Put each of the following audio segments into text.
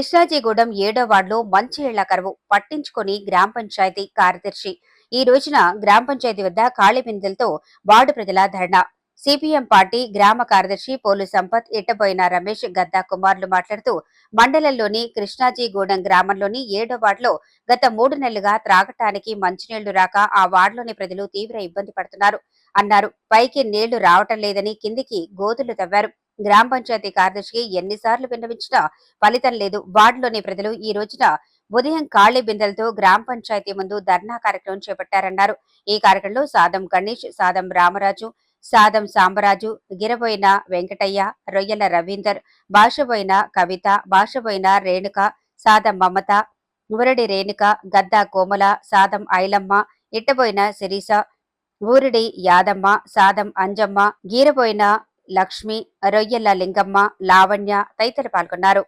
కృష్ణాజీగూడెం 7వ వార్డులో మంచి ఇళ్ల కరువు పట్టించుకొని గ్రామ పంచాయతీ కార్యదర్శి ఈ రోజున గ్రామ పంచాయతీ వద్ద ఖాళీ బిందెలతో వార్డు ప్రజల ధర్నా. సిపిఎం పార్టీ గ్రామ కార్యదర్శి పోలు సంపత్, ఇట్టబోయిన రమేష్, గద్దా కుమారులు మాట్లాడుతూ మండలంలోని కృష్ణాజీగూడెం గ్రామంలోని 7వ వార్డులో గత 3 నెలలుగా త్రాగటానికి మంచినీళ్లు రాక ఆ వార్డులోని ప్రజలు తీవ్ర ఇబ్బంది పడుతున్నారు అన్నారు. పైకి నీళ్లు రావటం లేదని కిందికి గోతులు తవ్వారు. గ్రామ పంచాయతీ కార్యదర్శికి ఎన్నిసార్లు విన్నవించినా ఫలితం లేదు. వార్డులోని ప్రజలు ఈ రోజున ఉదయం ఖాళీ బిందెలతో గ్రామ పంచాయతీ ముందు ధర్నా కార్యక్రమం చేపట్టారన్నారు. ఈ కార్యక్రమంలో సాదం గణేష్, సాదం రామరాజు, సాదం సాంబరాజు, గిరబోయిన వెంకటయ్య, రొయ్యల రవీందర్, భాషబోయిన కవిత, భాషబోయిన రేణుక, సాదం మమత, మురడి రేణుక, గద్దా కోమల, సాదం ఐలమ్మ, ఇట్టబోయిన శిరీష, ఊరిడి యాదమ్మ, సాదం అంజమ్మ, గీరబోయిన లక్ష్మి, రొయ్యల లింగమ్మ, లావణ్య తదితరులు పాల్గొన్నారు.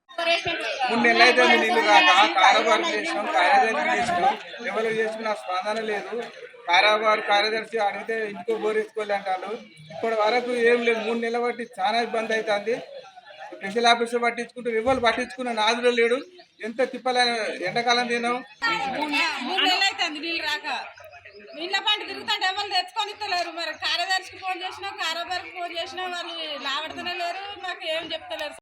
3 నెలలైతే నీళ్లు రాక కారోబార్ చేసినాం, కార్యదర్శి చేసినాం, ఎవరు చేసుకున్న స్పందన లేదు. కారోబార్ కార్యదర్శి అడిగితే ఇంటికి బోరేసుకోలే అంటారు. ఇప్పటి వరకు ఏం లేదు. 3 నెలల బట్టి చాలా ఇబ్బంది అవుతుంది. స్పెషల్ ఆఫీసర్ పట్టించుకుంటూ ఎవరు పట్టించుకున్న నాదులో లేడు. ఎంత తిప్పలే ఎండాకాలం తిన్నాం. 3 నెలలు అవుతుంది నీళ్ళు రాక. నీళ్ళ పంట తిరుగుతాంటే ఎవరు తెచ్చుకొని ఇస్తలేరు. మరి కార్యదర్శికి ఫోన్ చేసినా, కారోబార్కి ఫోన్ చేసినా వాళ్ళు లావడుతూనే లేరు. మాకు ఏం చెప్తలేరు.